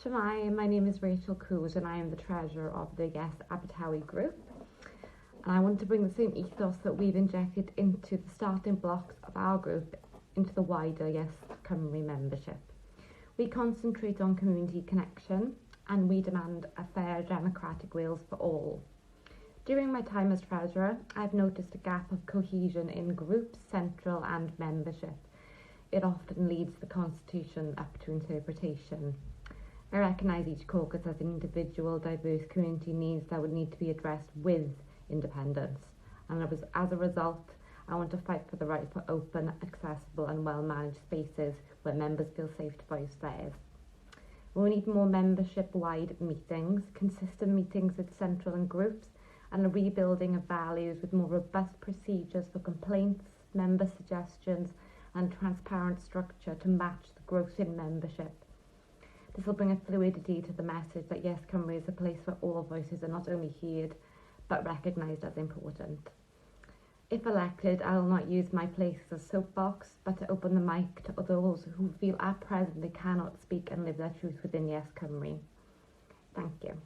Shemai, my name is Rachel Cooze and I am the treasurer of the Yes Abertawe group. And I want to bring the same ethos that we've injected into the starting blocks of our group into the wider Yes Cymru membership. We concentrate on community connection and we demand a fair democratic Wales for all. During my time as treasurer, I've noticed a gap of cohesion in groups, central and membership. It often leads the constitution up to interpretation. I recognise each caucus as individual, diverse community needs that would need to be addressed with independence. And as a result, I want to fight for the right for open, accessible and well-managed spaces where members feel safe to voice theirs. We need more membership-wide meetings, consistent meetings with central and groups, and a rebuilding of values with more robust procedures for complaints, member suggestions and transparent structure to match the growth in membership. This will bring a fluidity to the message that Yes Cymru is a place where all voices are not only heard but recognised as important. If elected, I will not use my place as a soapbox but to open the mic to those who feel at present they cannot speak and live their truth within Yes Cymru. Thank you.